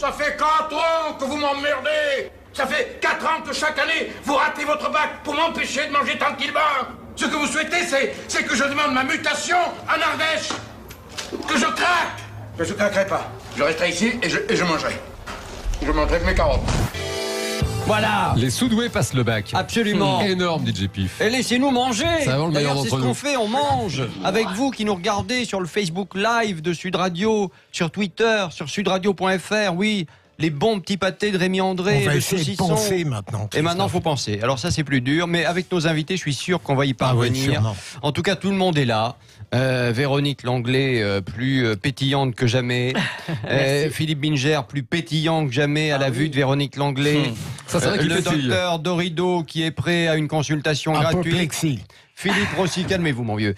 Ça fait 4 ans que vous m'emmerdez. Ça fait 4 ans que chaque année, vous ratez votre bac pour m'empêcher de manger tranquillement. Ce que vous souhaitez, c'est que je demande ma mutation en Ardèche. Que je craque. Mais je craquerai pas. Je resterai ici et je mangerai. Je mangerai que mes carottes. Voilà. Les sous-doués passent le bac. Absolument. Énorme, DJ Pif. Et laissez-nous manger. C'est vraiment le meilleur D'ailleurs, c'est ce d'entre qu'on nous. fait, on mange. Avec vous qui nous regardez sur le Facebook Live de Sud Radio, sur Twitter, sur sudradio.fr, oui. Les bons petits pâtés de Rémi André, On va le essayer de saucisson. penser maintenant. Et maintenant, il faut penser. Alors ça, c'est plus dur, mais avec nos invités, je suis sûr qu'on va y parvenir. sûrement. En tout cas, tout le monde est là. Véronique Langlais, plus pétillante que jamais. Philippe Binger, plus pétillant que jamais à la vue de Véronique Langlais. Ça, c'est vrai qu'il Le pétille. docteur Dorido qui est prêt à une consultation gratuite. Apoplexie. Philippe Rossi, calmez-vous mon vieux.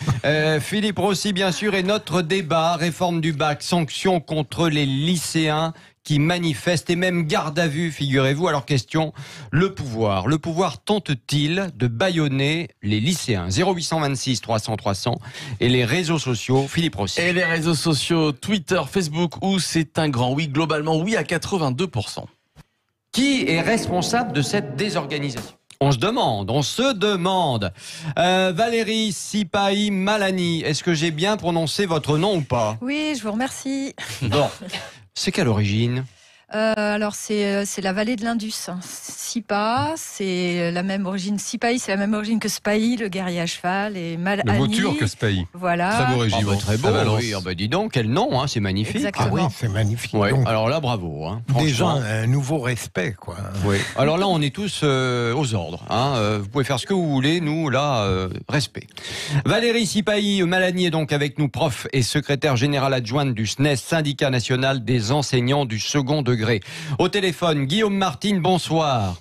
Philippe Rossi, bien sûr, et notre débat, réforme du bac, sanctions contre les lycéens qui manifestent et même garde à vue, figurez-vous. Alors question, le pouvoir tente-t-il de bâillonner les lycéens? 0826 300 300 et les réseaux sociaux, Philippe Rossi. Et les réseaux sociaux, Twitter, Facebook, où c'est un grand oui, globalement oui à 82%. Qui est responsable de cette désorganisation? On se demande. Valérie Sipahi Malani, est-ce que j'ai bien prononcé votre nom ou pas? Oui, je vous remercie. Bon, c'est quelle origine? Alors c'est la vallée de l'Indus. Sipa, c'est la même origine. Sipahi, c'est la même origine que Spahi, le guerrier à cheval, et Malani. Le mot turc, Spahi. Voilà. Très beau régiment. Très beau, À Valence. oui. Ben dis donc, quel nom, hein, c'est magnifique. Exactement. Ah oui, c'est magnifique. Ouais, Donc, alors là, bravo. Hein, déjà, franchement. un nouveau respect, quoi. Oui. Alors là, on est tous aux ordres. Hein. Vous pouvez faire ce que vous voulez. Nous, là, respect. Valérie Sipahi Malani est donc avec nous, prof et secrétaire générale adjointe du SNES, Syndicat national des enseignants du second degré. Au téléphone, Guillaume Martine, bonsoir.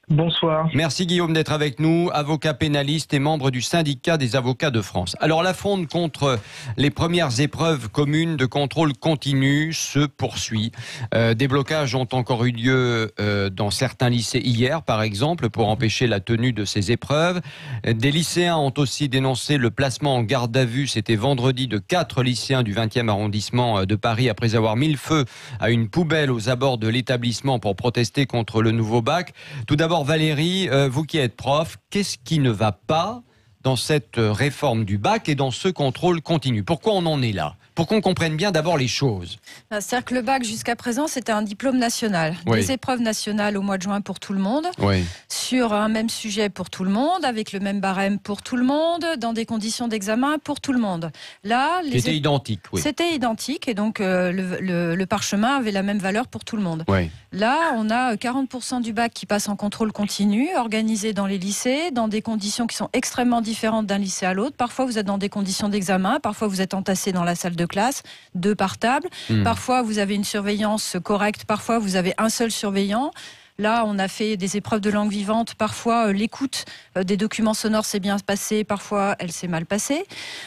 Bonsoir. Merci Guillaume d'être avec nous, avocat pénaliste et membre du syndicat des avocats de France. Alors la fronde contre les premières épreuves communes de contrôle continu se poursuit. Des blocages ont encore eu lieu dans certains lycées hier, par exemple, pour empêcher la tenue de ces épreuves. Des lycéens ont aussi dénoncé le placement en garde à vue, c'était vendredi, de 4 lycéens du 20e arrondissement de Paris après avoir mis le feu à une poubelle aux abords de l'établissement pour protester contre le nouveau bac. Tout d'abord, Valérie, vous qui êtes prof, qu'est-ce qui ne va pas dans cette réforme du bac et dans ce contrôle continu? Pourquoi on en est là? Pour qu'on comprenne bien d'abord les choses. C'est-à-dire que le bac, jusqu'à présent, c'était un diplôme national. Oui. Des épreuves nationales au mois de juin pour tout le monde, Oui. sur un même sujet pour tout le monde, avec le même barème pour tout le monde, dans des conditions d'examen pour tout le monde. Là, C'était identique, oui. C'était identique, et donc le parchemin avait la même valeur pour tout le monde. Oui. Là, on a 40% du bac qui passe en contrôle continu, organisé dans les lycées, dans des conditions qui sont extrêmement différentes d'un lycée à l'autre. Parfois, vous êtes dans des conditions d'examen, parfois vous êtes entassé dans la salle de classe, 2 par table. Parfois, vous avez une surveillance correcte, parfois vous avez un seul surveillant. Là, on a fait des épreuves de langue vivante. Parfois, l'écoute des documents sonores s'est bien passée, parfois, elle s'est mal passée.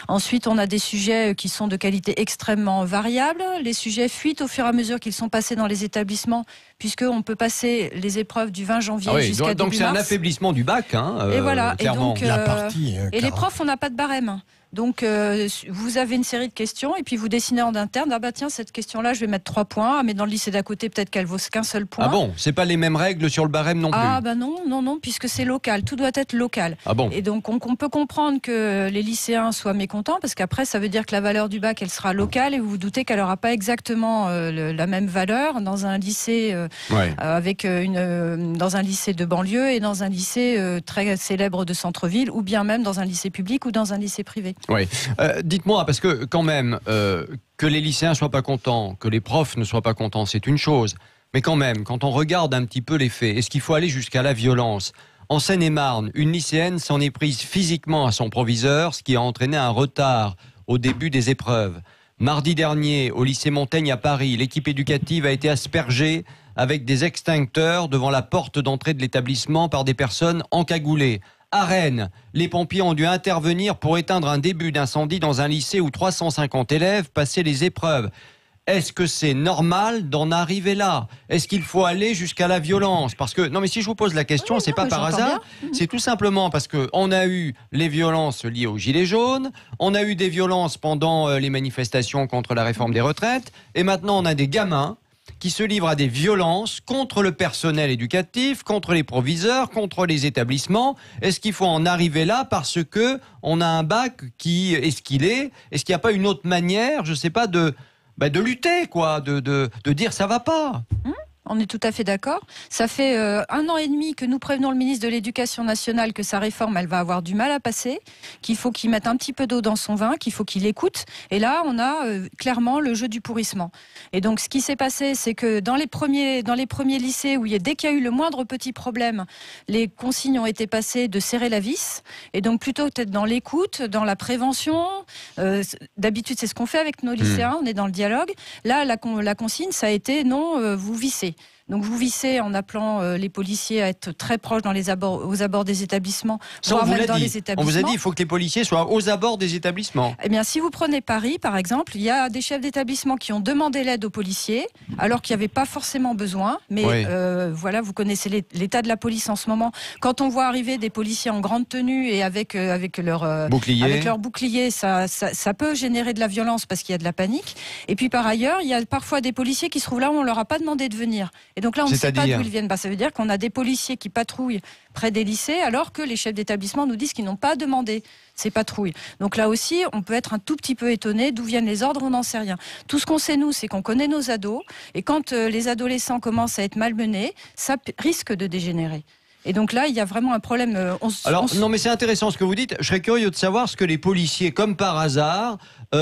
Ensuite, on a des sujets qui sont de qualité extrêmement variable. Les sujets fuitent au fur et à mesure qu'ils sont passés dans les établissements, puisqu'on peut passer les épreuves du 20 janvier jusqu'à donc début c'est un mars. affaiblissement du bac, hein, Et voilà. clairement. Et donc, La partie, et les Clara. profs, on n'a pas de barème. Donc, vous avez une série de questions et puis vous dessinez en interne. Ah bah tiens, cette question-là, je vais mettre 3 points. Ah, mais dans le lycée d'à côté, peut-être qu'elle vaut qu'un seul point. Ah bon, c'est pas les mêmes règles sur le barème non plus? Ah bah non, puisque c'est local. Tout doit être local. Ah bon? Et donc, on peut comprendre que les lycéens soient mécontents, parce qu'après, ça veut dire que la valeur du bac, elle sera locale, et vous vous doutez qu'elle n'aura pas exactement la même valeur dans un lycée Ouais. dans un lycée de banlieue et dans un lycée très célèbre de centre-ville, ou bien même dans un lycée public ou dans un lycée privé. Oui. Dites-moi, parce que quand même, que les lycéens soient pas contents, que les profs ne soient pas contents, c'est une chose. Mais quand même, quand on regarde un petit peu les faits, est-ce qu'il faut aller jusqu'à la violence? En Seine-et-Marne, une lycéenne s'en est prise physiquement à son proviseur, ce qui a entraîné un retard au début des épreuves. Mardi dernier, au lycée Montaigne à Paris, l'équipe éducative a été aspergée avec des extincteurs devant la porte d'entrée de l'établissement par des personnes encagoulées. À Rennes, les pompiers ont dû intervenir pour éteindre un début d'incendie dans un lycée où 350 élèves passaient les épreuves. Est-ce que c'est normal d'en arriver là? Est-ce qu'il faut aller jusqu'à la violence? Parce que, non mais si je vous pose la question, Oui, c'est non, pas mais par j'entends hasard, c'est tout simplement parce que on a eu les violences liées aux gilets jaunes, on a eu des violences pendant les manifestations contre la réforme des retraites, et maintenant on a des gamins qui se livrent à des violences contre le personnel éducatif, contre les proviseurs, contre les établissements. Est-ce qu'il faut en arriver là parce que on a un bac qui est ce qu'il est? Est-ce qu'il n'y a pas une autre manière, je ne sais pas, de lutter, quoi, de dire ça va pas? On est tout à fait d'accord. Ça fait 1 an et demi que nous prévenons le ministre de l'Éducation nationale que sa réforme, elle va avoir du mal à passer, qu'il faut qu'il mette un petit peu d'eau dans son vin, qu'il faut qu'il écoute. Et là, on a clairement le jeu du pourrissement. Et donc, ce qui s'est passé, c'est que dans les premiers lycées, dès qu'il y a eu le moindre petit problème, les consignes ont été passées de serrer la vis. Et donc, plutôt peut-être dans l'écoute, dans la prévention. D'habitude, c'est ce qu'on fait avec nos lycéens, on est dans le dialogue. Là, la consigne, ça a été non, vous vissez. Donc vous vissez en appelant les policiers à être très proches aux abords des établissements, voire même dans les établissements. On vous a dit, il faut que les policiers soient aux abords des établissements. Eh bien, si vous prenez Paris, par exemple, il y a des chefs d'établissement qui ont demandé l'aide aux policiers, alors qu'il n'y avait pas forcément besoin. Mais oui. Voilà, vous connaissez l'état de la police en ce moment. Quand on voit arriver des policiers en grande tenue et avec leur bouclier, ça peut générer de la violence parce qu'il y a de la panique. Et puis par ailleurs, il y a parfois des policiers qui se trouvent là où on leur a pas demandé de venir. Et donc là, on ne sait pas d'où ils viennent. Ça veut dire qu'on a des policiers qui patrouillent près des lycées, alors que les chefs d'établissement nous disent qu'ils n'ont pas demandé ces patrouilles. Donc là aussi, on peut être un tout petit peu étonné d'où viennent les ordres, on n'en sait rien. Tout ce qu'on sait, nous, c'est qu'on connaît nos ados, et quand les adolescents commencent à être malmenés, ça risque de dégénérer. Et donc là, il y a vraiment un problème. Non, mais c'est intéressant ce que vous dites. Je serais curieux de savoir ce que les policiers, comme par hasard,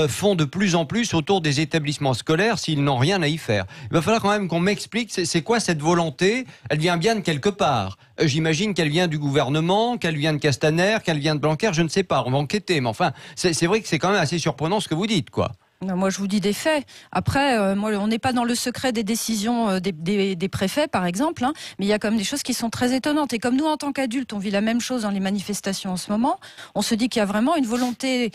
font de plus en plus autour des établissements scolaires s'ils n'ont rien à y faire. Il va falloir quand même qu'on m'explique c'est quoi cette volonté. Elle vient bien de quelque part. J'imagine qu'elle vient du gouvernement, qu'elle vient de Castaner, qu'elle vient de Blanquer, je ne sais pas. On va enquêter. Mais enfin, c'est vrai que c'est quand même assez surprenant ce que vous dites, quoi. Moi, je vous dis des faits. Après, on n'est pas dans le secret des décisions des préfets, par exemple, hein, mais il y a quand même des choses qui sont très étonnantes. Et comme nous, en tant qu'adultes, on vit la même chose dans les manifestations en ce moment, on se dit qu'il y a vraiment une volonté.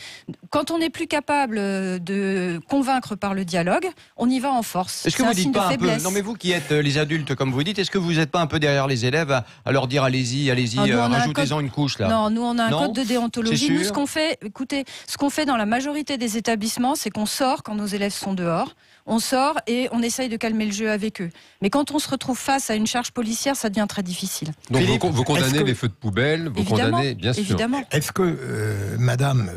Quand on n'est plus capable de convaincre par le dialogue, on y va en force. Est-ce que vous dites pas un peu, non mais vous qui êtes les adultes comme vous dites, est-ce que vous n'êtes pas un peu derrière les élèves à leur dire allez-y, rajoutez-en une couche là? Non, nous on a un code de déontologie. Nous, ce qu'on fait dans la majorité des établissements, c'est qu'on sort quand nos élèves sont dehors. On sort et on essaye de calmer le jeu avec eux. Mais quand on se retrouve face à une charge policière, ça devient très difficile. Donc vous condamnez les feux de poubelle, vous condamnez, bien sûr. Évidemment. Est-ce que, madame,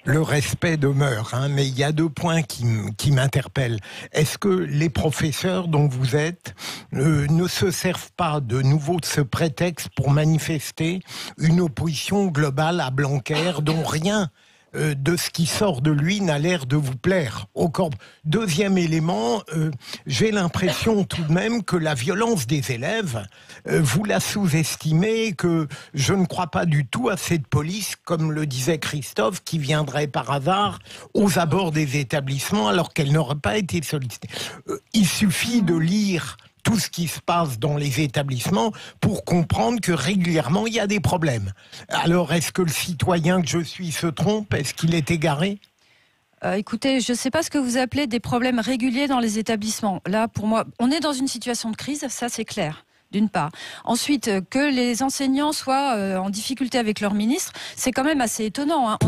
le respect demeure, hein, mais il y a 2 points qui m'interpellent. Est-ce que les professeurs dont vous êtes ne se servent pas de nouveau de ce prétexte pour manifester une opposition globale à Blanquer dont rien de ce qui sort de lui n'a l'air de vous plaire? Encore. Deuxième élément, j'ai l'impression tout de même que la violence des élèves, vous la sous-estimez, que je ne crois pas du tout à cette police, comme le disait Christophe, qui viendrait par hasard aux abords des établissements alors qu'elle n'aurait pas été sollicitée. Il suffit de lire tout ce qui se passe dans les établissements pour comprendre que régulièrement il y a des problèmes. Alors est-ce que le citoyen que je suis se trompe? Est-ce qu'il est égaré? Écoutez, je ne sais pas ce que vous appelez des problèmes réguliers dans les établissements. Là, pour moi, on est dans une situation de crise, ça c'est clair. D'une part. Ensuite, que les enseignants soient en difficulté avec leur ministre, c'est quand même assez étonnant. Hein.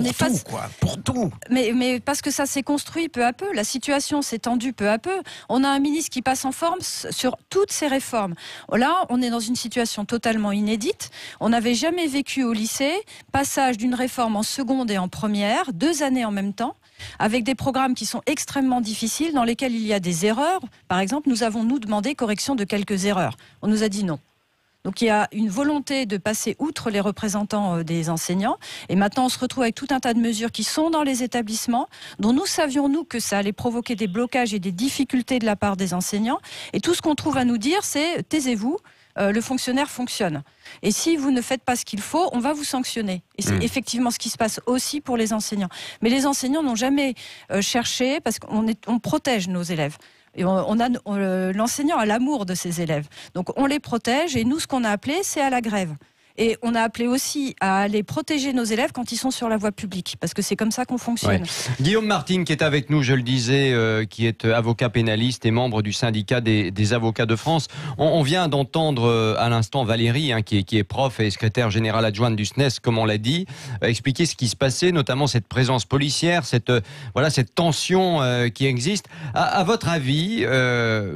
Pour tout. Mais parce que ça s'est construit peu à peu, la situation s'est tendue peu à peu. On a un ministre qui passe en forme sur toutes ces réformes. Là, on est dans une situation totalement inédite. On n'avait jamais vécu au lycée passage d'une réforme en seconde et en première, 2 années en même temps, avec des programmes qui sont extrêmement difficiles, dans lesquels il y a des erreurs. Par exemple, nous avons demandé correction de quelques erreurs. On nous a dit non. Donc il y a une volonté de passer outre les représentants des enseignants. Et maintenant, on se retrouve avec tout un tas de mesures qui sont dans les établissements, dont nous savions, nous, que ça allait provoquer des blocages et des difficultés de la part des enseignants. Et tout ce qu'on trouve à nous dire, c'est « taisez-vous ». Le fonctionnaire fonctionne. Et si vous ne faites pas ce qu'il faut, on va vous sanctionner. Et c'est effectivement ce qui se passe aussi pour les enseignants. Mais les enseignants n'ont jamais cherché, parce qu'on protège nos élèves. Et l'enseignant a l'amour de ses élèves. Donc on les protège, et nous, ce qu'on a appelé, c'est à la grève. Et on a appelé aussi à aller protéger nos élèves quand ils sont sur la voie publique, parce que c'est comme ça qu'on fonctionne. Guillaume Martin, qui est avec nous, je le disais, qui est avocat pénaliste et membre du syndicat des avocats de France. On vient d'entendre à l'instant Valérie, qui est prof et secrétaire générale adjointe du SNES, comme on l'a dit, expliquer ce qui se passait, notamment cette présence policière, cette tension qui existe. À votre avis,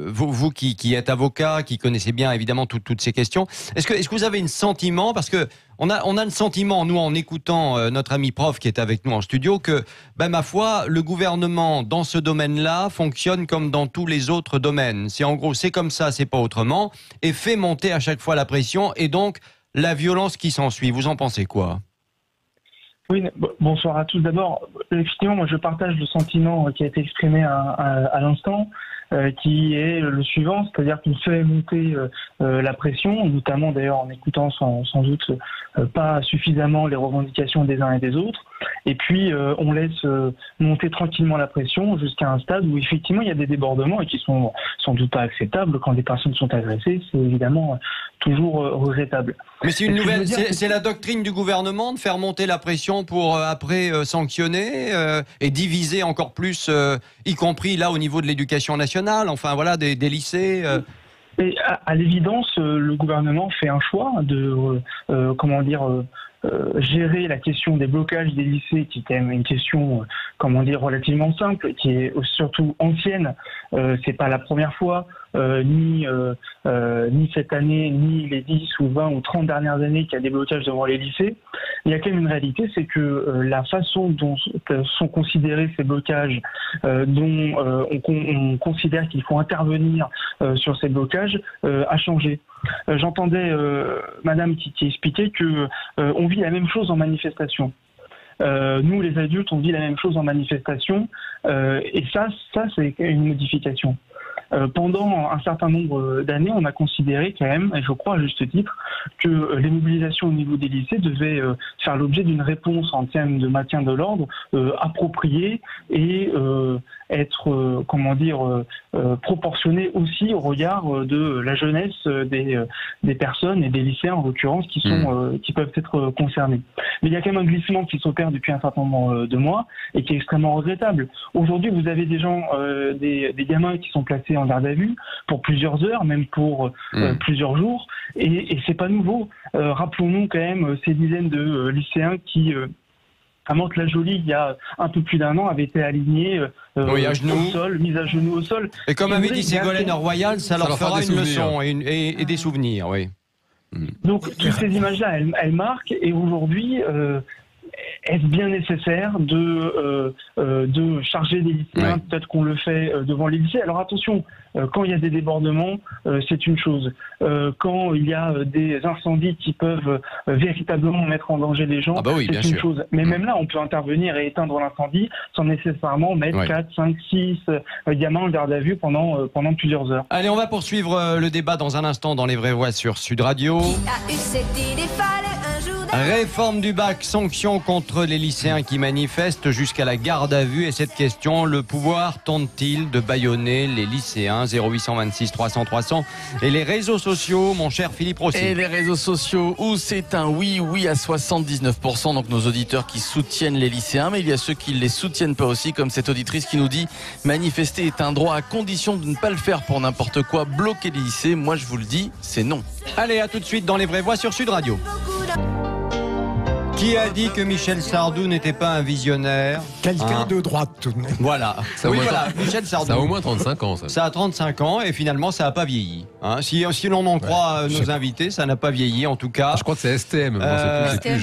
vous qui êtes avocat, qui connaissez bien évidemment toutes ces questions, est-ce que vous avez un sentiment, parce que on a le sentiment, nous, en écoutant notre ami prof qui est avec nous en studio, que, ma foi, le gouvernement, dans ce domaine-là, fonctionne comme dans tous les autres domaines. C'est en gros, c'est comme ça, c'est pas autrement, et fait monter à chaque fois la pression, et donc la violence qui s'ensuit. Vous en pensez quoi ? Oui, bonsoir à tous. D'abord, effectivement, moi je partage le sentiment qui a été exprimé à l'instant, qui est le suivant, c'est-à-dire qu'il fait monter la pression, notamment d'ailleurs en écoutant sans doute pas suffisamment les revendications des uns et des autres, et puis on laisse monter tranquillement la pression jusqu'à un stade où effectivement il y a des débordements et qui sont sans doute pas acceptables quand des personnes sont agressées, c'est évidemment toujours regrettable. Mais c'est une nouvelle, c'est la doctrine du gouvernement de faire monter la pression pour après sanctionner et diviser encore plus, y compris là au niveau de l'éducation nationale, enfin voilà, des lycées. Et à l'évidence, le gouvernement fait un choix de gérer la question des blocages des lycées, qui est quand même une question, relativement simple, qui est surtout ancienne. C'est pas la première fois, ni cette année, ni les 10 ou 20 ou 30 dernières années qu'il y a des blocages devant les lycées. Il y a quand même une réalité, c'est que la façon dont sont considérés ces blocages, dont on considère qu'il faut intervenir sur ces blocages, a changé. J'entendais madame qui expliquait que on vit la même chose en manifestation. Nous, les adultes, on vit la même chose en manifestation, et ça c'est une modification. Pendant un certain nombre d'années, on a considéré quand même, et je crois à juste titre, que les mobilisations au niveau des lycées devaient faire l'objet d'une réponse en termes de maintien de l'ordre appropriée et être, proportionnée aussi au regard de la jeunesse des personnes et des lycéens en l'occurrence qui peuvent être concernés. Mais il y a quand même un glissement qui s'opère depuis un certain nombre de mois et qui est extrêmement regrettable. Aujourd'hui, vous avez des gens, des gamins qui sont placés en garde à vue pour plusieurs heures, même pour plusieurs jours, et c'est pas nouveau. Rappelons-nous quand même ces dizaines de lycéens qui à Mantes-la-Jolie, il y a un peu plus d'1 an, avaient été alignés à genoux. au sol, mis à genoux au sol. Et comme avait dit Ségolène Royal, ça leur fera une leçon et des souvenirs, oui. Donc toutes ces images-là, elles marquent, et aujourd'hui, est-ce bien nécessaire de charger des lycéens? Peut-être qu'on le fait devant les lycées. Alors attention, quand il y a des débordements, c'est une chose. Quand il y a des incendies qui peuvent véritablement mettre en danger les gens, c'est une chose. Mais même là, on peut intervenir et éteindre l'incendie sans nécessairement mettre 4, 5, 6 gamins en garde à vue pendant plusieurs heures. Allez, on va poursuivre le débat dans un instant dans Les Vraies Voix sur Sud Radio. Réforme du bac, sanctions contre les lycéens qui manifestent jusqu'à la garde à vue. Et cette question, le pouvoir tente-t-il de bâillonner les lycéens? 0826 300 300. Et les réseaux sociaux, mon cher Philippe Rossi. Et les réseaux sociaux où c'est un oui à 79%. Donc nos auditeurs qui soutiennent les lycéens, mais il y a ceux qui ne les soutiennent pas aussi, comme cette auditrice qui nous dit manifester est un droit à condition de ne pas le faire pour n'importe quoi. Bloquer les lycées, moi je vous le dis, c'est non. Allez, à tout de suite dans Les Vraies Voix sur Sud Radio. Qui a dit que Michel Sardou n'était pas un visionnaire? Quelqu'un de droite tout de même. Voilà. Michel Sardou. Ça a au moins 35 ans, ça. Ça a 35 ans et finalement ça n'a pas vieilli. Si l'on en croit nos invités, ça n'a pas vieilli en tout cas. Je crois que c'est STM. C'est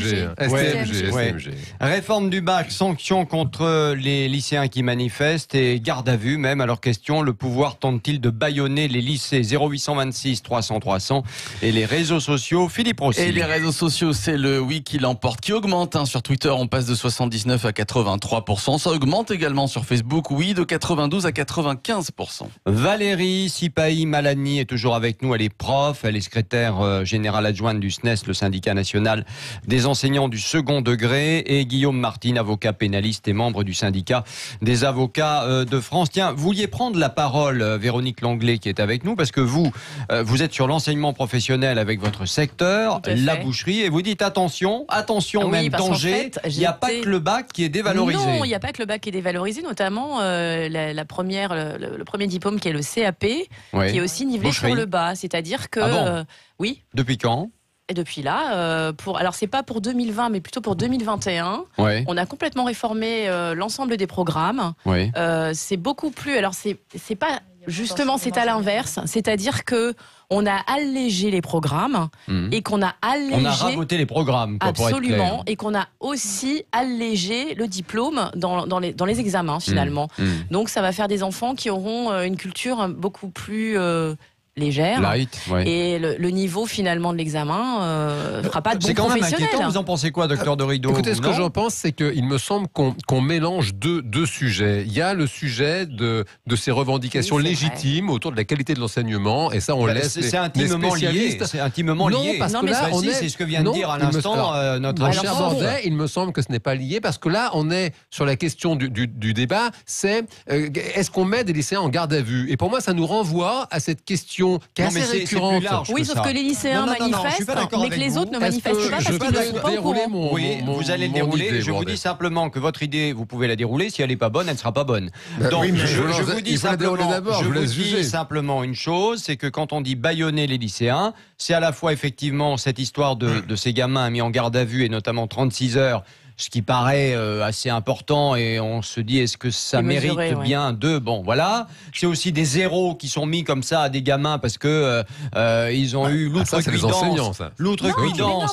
STMG. Réforme du bac, sanctions contre les lycéens qui manifestent et garde à vue même. Alors question, le pouvoir tente-t-il de bâillonner les lycées? 0826 300 300 et les réseaux sociaux. Philippe Rossi. Et les réseaux sociaux, c'est le oui qui l'emporte. qui augmente. Sur Twitter, on passe de 79 à 83%. Ça augmente également sur Facebook, oui, de 92 à 95%. Valérie Sipahi-Malani est toujours avec nous. Elle est prof, elle est secrétaire générale adjointe du SNES, le syndicat national des enseignants du second degré, et Guillaume Martin, avocat pénaliste et membre du syndicat des avocats de France. Tiens, vous vouliez prendre la parole, Véronique Langlais, qui est avec nous, parce que vous êtes sur l'enseignement professionnel avec votre secteur, la boucherie, et vous dites attention, oui, même danger, fait, il n'y a pas que le bac qui est dévalorisé. Non, il n'y a pas que le bac qui est dévalorisé, notamment le premier diplôme qui est le CAP, qui est aussi nivelé sur le bas. C'est-à-dire que... oui. Depuis quand ? Et depuis là, alors c'est pas pour 2020, mais plutôt pour 2021, on a complètement réformé l'ensemble des programmes. C'est beaucoup plus... Alors c'est pas... Justement, c'est à l'inverse, c'est-à-dire que on a allégé les programmes et qu'on a allégé... On a raboté les programmes, quoi, absolument, pour être clair. et qu'on a aussi allégé le diplôme dans les examens, finalement. Donc ça va faire des enfants qui auront une culture beaucoup plus... légère, light, et le niveau finalement de l'examen fera pas de bons professionnels. C'est quand même inquiétant. Vous en pensez quoi, docteur de Rideau? Écoutez, ce que j'en pense, c'est qu'il me semble qu'on mélange deux sujets. Il y a le sujet de ces revendications légitimes autour de la qualité de l'enseignement, et ça on laisse les spécialistes. C'est intimement lié. Parce que là, c'est ce que vient de dire à l'instant notre cher Bordet. Il me semble que ce n'est pas lié, parce que là on est sur la question du débat, c'est est-ce qu'on met des lycéens en garde à vue? Et pour moi, ça nous renvoie à cette question qui est assez récurrente. Oui, sauf que les lycéens manifestent, mais que les autres ne manifestent pas parce qu'ils ne sont pas au courant. Oui, vous allez le dérouler. Je vous dis simplement que votre idée, vous pouvez la dérouler. Si elle n'est pas bonne, elle ne sera pas bonne. Donc, je vous dis simplement une chose, c'est que quand on dit bâillonner les lycéens, c'est à la fois effectivement cette histoire de ces gamins mis en garde à vue, et notamment 36 heures, ce qui paraît assez important, et on se dit, est-ce que ça mérite bien de... Bon, voilà. C'est aussi des zéros qui sont mis comme ça à des gamins parce que ils ont eu l'outrecuidance. Non,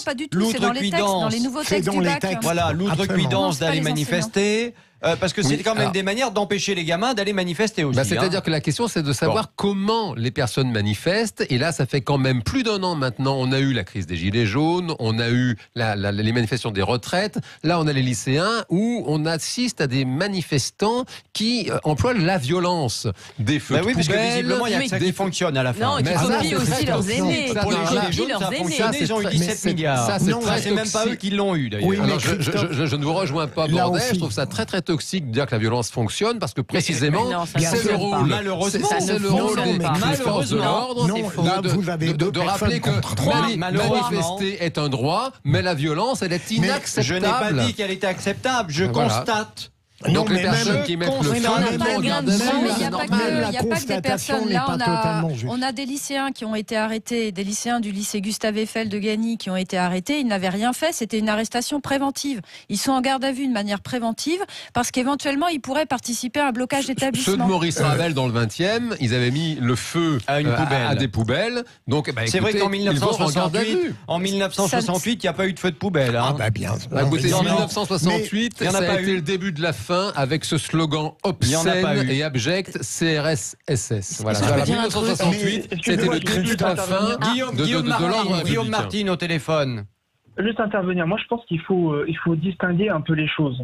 pas du tout. C'est dans les textes, dans les nouveaux textes du bac. Voilà, l'outrecuidance d'aller manifester. Parce que c'est quand même des manières d'empêcher les gamins d'aller manifester aussi. C'est-à-dire que la question, c'est de savoir comment les personnes manifestent. Et là, ça fait quand même plus d'1 an maintenant. On a eu la crise des Gilets jaunes, on a eu les manifestations des retraites. Là, on a les lycéens où on assiste à des manifestants qui emploient la violence, des feux de poubelle. Parce que visiblement, il y a que ça qui fonctionne à la fin. Non, et qui copient aussi leurs aînés. Pour les Gilets jaunes, ça a fonctionné. Ils ont eu 17 milliards. C'est même pas eux qui l'ont eu, d'ailleurs. Je ne vous rejoins pas, Bordet. Je trouve ça très toxique de dire que la violence fonctionne, parce que précisément c'est le rôle des forces de l'ordre de rappeler que manifester est un droit, mais la violence, elle est inacceptable. Je n'ai pas dit qu'elle était acceptable, je constate. Donc les personnes qui mettent le feu, il n'y a pas que des personnes. Là, on a des lycéens qui ont été arrêtés, des lycéens du lycée Gustave Eiffel de Gagny qui ont été arrêtés. Ils n'avaient rien fait, c'était une arrestation préventive. Ils sont en garde à vue de manière préventive parce qu'éventuellement ils pourraient participer à un blocage d'établissement. Ceux de Maurice Ravel dans le 20e, ils avaient mis le feu à des poubelles. Donc, c'est vrai qu'en 1968, il n'y a pas eu de feu de poubelle. Écoutez, en 1968, ça a été le début de la fin avec ce slogan obscène et abject CRS-SS. Voilà. 1968, c'était le début de la fin de l'ordre. Guillaume Martin au téléphone. Juste intervenir. Moi, je pense qu'il faut distinguer un peu les choses.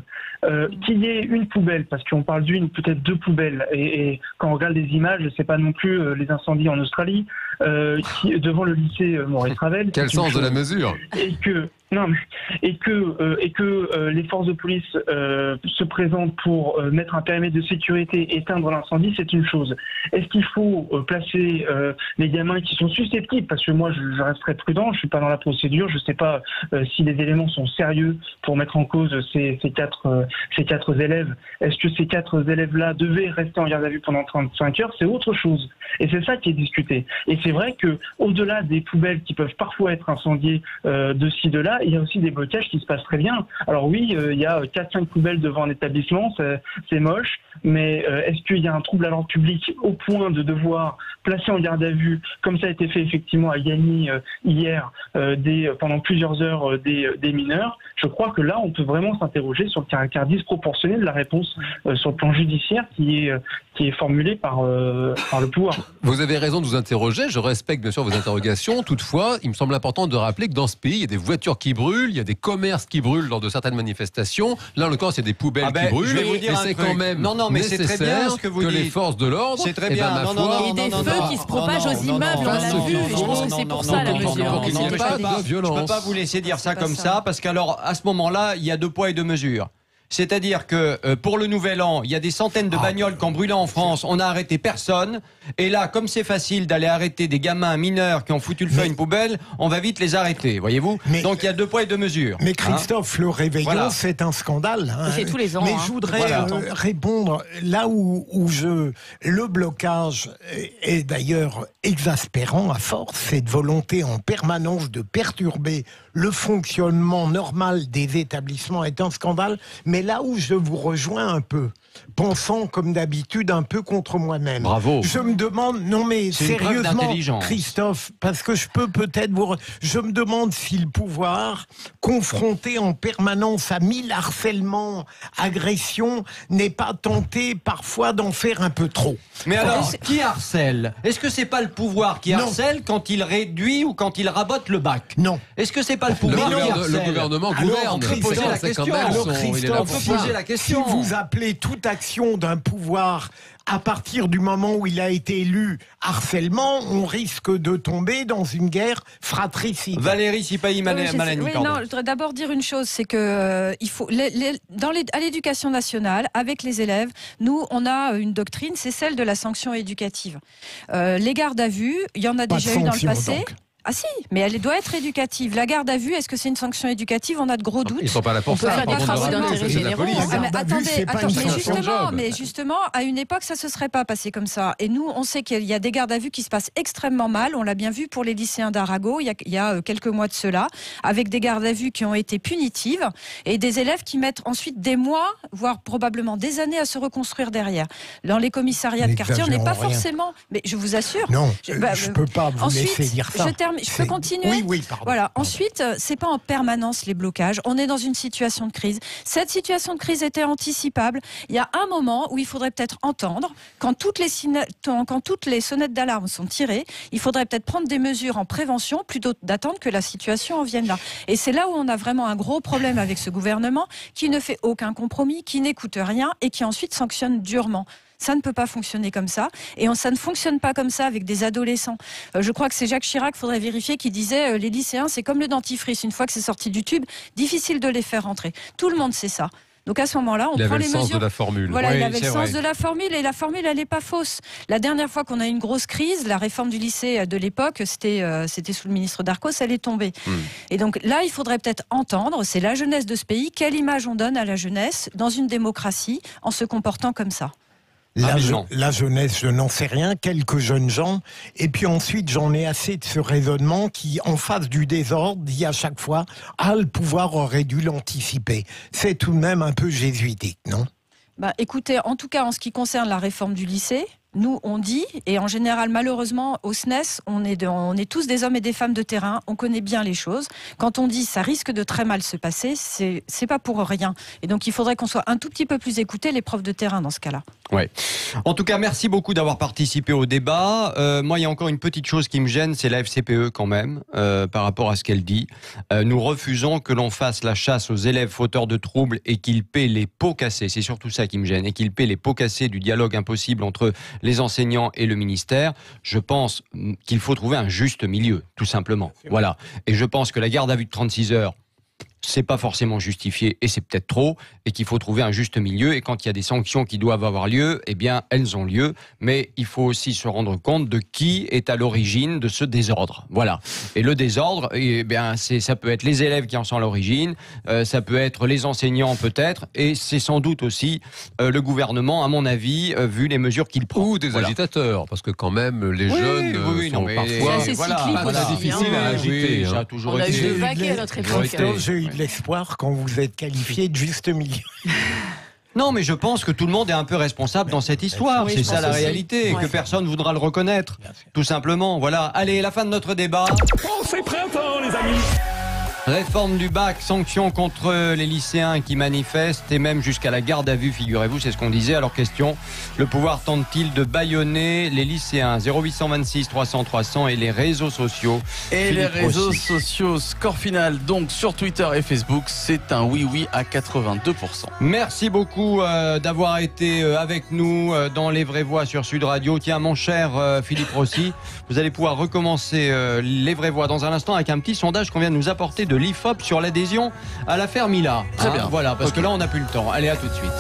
Qu'il y ait une poubelle, parce qu'on parle d'une, peut-être 2 poubelles, et quand on regarde les images, c'est pas non plus les incendies en Australie, devant le lycée Maurice Ravel. Quel sens de la mesure? Et que les forces de police se présentent pour mettre un périmètre de sécurité, éteindre l'incendie, c'est une chose. Est-ce qu'il faut placer les gamins qui sont susceptibles, parce que moi je resterai prudent, je suis pas dans la procédure, je sais pas si les éléments sont sérieux pour mettre en cause ces quatre élèves. Est-ce que ces 4 élèves-là devaient rester en garde à vue pendant 35 heures? C'est autre chose. Et c'est ça qui est discuté. Et c'est vrai que au-delà des poubelles qui peuvent parfois être incendiées de ci, de là, il y a aussi des blocages qui se passent très bien. Alors oui, il y a 4-5 poubelles devant un établissement, c'est moche, mais est-ce qu'il y a un trouble à l'ordre public au point de devoir placer en garde à vue, comme ça a été fait effectivement à Gagny hier, pendant plusieurs heures des mineurs? Je crois que là, on peut vraiment s'interroger sur le caractère disproportionné de la réponse sur le plan judiciaire qui est formulée par le pouvoir. Vous avez raison de vous interroger, je respecte bien sûr vos interrogations. Toutefois, il me semble important de rappeler que dans ce pays, il y a des voitures qui qui brûlent, il y a des commerces qui brûlent lors de certaines manifestations. Là, en l'occurrence, c'est des poubelles qui brûlent. Je vais vous dire et c'est quand même nécessaire très bien ce que vous dites. les forces de l'ordre, c'est très bien. Et des feux qui se propagent aux immeubles, on l'a vu. Et je pense que c'est pour ça la mesure. Je ne peux pas vous laisser dire ça comme ça, parce qu'alors, à ce moment-là, il y a 2 poids et 2 mesures. C'est-à-dire que pour le Nouvel An, il y a des centaines de bagnoles qui ont brûlé en France, on n'a arrêté personne. Et là, comme c'est facile d'aller arrêter des gamins mineurs qui ont foutu le feu à une poubelle, on va vite les arrêter, voyez-vous. Donc il y a 2 poids et 2 mesures. Mais Christophe, le réveillon, c'est un scandale. C'est tous les ans. Mais je voudrais répondre là où le blocage est d'ailleurs exaspérant à force, cette volonté en permanence de perturber le fonctionnement normal des établissements est un scandale. Mais là où je vous rejoins un peu, pensant comme d'habitude un peu contre moi-même. Bravo. Je me demande, non mais sérieusement, Christophe, parce que je peux peut-être je me demande si le pouvoir, confronté en permanence à 1000 harcèlements, agressions, n'est pas tenté parfois d'en faire un peu trop. Mais alors, qui harcèle? Est-ce que c'est pas le pouvoir qui harcèle quand il réduit ou quand il rabote le bac? Non. Est-ce que c'est pas le pouvoir qui harcèle? Le gouvernement gouverne. On peut poser la question. On peut poser la question. Si vous appelez toute action d'un pouvoir à partir du moment où il a été élu harcèlement, on risque de tomber dans une guerre fratricide. Valérie Sipahi-Malani. Non, je voudrais d'abord dire une chose, c'est que il faut à l'éducation nationale, avec les élèves, nous on a une doctrine, c'est celle de la sanction éducative. Les gardes à vue, il y en a déjà eu dans le passé. Donc. Ah si, mais elle doit être éducative. La garde à vue, est-ce que c'est une sanction éducative? On a de gros doutes. Ils ne sont pas là pour ça. On peut faire des travaux d'intérêt généraux. Mais justement, à une époque, ça se serait pas passé comme ça. Et nous, on sait qu'il y a des gardes à vue qui se passent extrêmement mal. On l'a bien vu pour les lycéens d'Arago, il y a quelques mois de cela, avec des gardes à vue qui ont été punitives et des élèves qui mettent ensuite des mois, voire probablement des années à se reconstruire derrière. Dans les commissariats de quartier, on n'est pas forcément... Mais je vous assure... Non, je ne peux pas vous laisser dire ça. Je peux continuer? Oui, pardon. Voilà. Ensuite, c'est pas en permanence les blocages. On est dans une situation de crise. Cette situation de crise était anticipable. Il y a un moment où il faudrait peut-être entendre, quand toutes les sonnettes d'alarme sont tirées, il faudrait peut-être prendre des mesures en prévention plutôt d'attendre que la situation en vienne là. Et c'est là où on a vraiment un gros problème avec ce gouvernement qui ne fait aucun compromis, qui n'écoute rien et qui ensuite sanctionne durement. Ça ne peut pas fonctionner comme ça. Et ça ne fonctionne pas comme ça avec des adolescents. Je crois que c'est Jacques Chirac, faudrait vérifier, qui disait les lycéens, c'est comme le dentifrice. Une fois que c'est sorti du tube, difficile de les faire rentrer. Tout le monde sait ça. Donc à ce moment-là, on prend les mesures. Il avait le sens de la formule. Voilà, il avait le sens de la formule et la formule, elle n'est pas fausse. La dernière fois qu'on a eu une grosse crise, la réforme du lycée de l'époque, c'était sous le ministre Darcos, elle est tombée. Et donc là, il faudrait peut-être entendre, c'est la jeunesse de ce pays, quelle image on donne à la jeunesse dans une démocratie en se comportant comme ça. La jeunesse, je n'en sais rien, quelques jeunes gens, et puis ensuite j'en ai assez de ce raisonnement qui, en face du désordre, dit à chaque fois « Ah, le pouvoir aurait dû l'anticiper ». C'est tout de même un peu jésuitique, non ? Écoutez, en tout cas en ce qui concerne la réforme du lycée, nous on dit, et en général malheureusement au SNES, on est tous des hommes et des femmes de terrain, on connaît bien les choses. Quand on dit ça risque de très mal se passer, c'est pas pour rien. Et donc il faudrait qu'on soit un tout petit peu plus écoutés, les profs de terrain dans ce cas-là. Ouais. En tout cas, merci beaucoup d'avoir participé au débat. Moi, il y a encore une petite chose qui me gêne, c'est la FCPE quand même, par rapport à ce qu'elle dit. Nous refusons que l'on fasse la chasse aux élèves fauteurs de troubles et qu'ils paient les pots cassés. C'est surtout ça qui me gêne, et qu'ils paient les pots cassés du dialogue impossible entre les enseignants et le ministère. Je pense qu'il faut trouver un juste milieu, tout simplement. Voilà. Et je pense que la garde à vue de 36 heures, c'est pas forcément justifié et c'est peut-être trop, et qu'il faut trouver un juste milieu, et quand il y a des sanctions qui doivent avoir lieu, eh bien elles ont lieu, mais il faut aussi se rendre compte de qui est à l'origine de ce désordre. Voilà. Et le désordre, eh bien ça peut être les élèves qui en sont à l'origine, ça peut être les enseignants peut-être, et c'est sans doute aussi le gouvernement, à mon avis, vu les mesures qu'il prend. Ou des agitateurs, parce que quand même les jeunes sont parfois difficiles à agiter. Ça a toujours été. On a eu des vagues à notre époque. J'ai eu de l'espoir quand vous êtes qualifié de juste milieu. Non, mais je pense que tout le monde est un peu responsable dans cette histoire. Oui, c'est ça la réalité, et que personne ne voudra le reconnaître. Tout simplement, voilà. Allez, la fin de notre débat. Oh, c'est printemps, les amis! Réforme du bac, sanctions contre les lycéens qui manifestent et même jusqu'à la garde à vue, figurez-vous, c'est ce qu'on disait. Alors question, le pouvoir tente-t-il de bâillonner les lycéens? 0826 300 300 et les réseaux sociaux. Et Philippe les réseaux Rossi. sociaux, score final donc sur Twitter et Facebook, c'est un oui à 82%. Merci beaucoup d'avoir été avec nous dans Les Vraies Voix sur Sud Radio. Tiens, mon cher Philippe Rossi, vous allez pouvoir recommencer Les Vraies Voix dans un instant avec un petit sondage qu'on vient de nous apporter de l'IFOP sur l'adhésion à l'affaire Mila. Très bien. Voilà, parce que là, on n'a plus le temps. Allez, à tout de suite.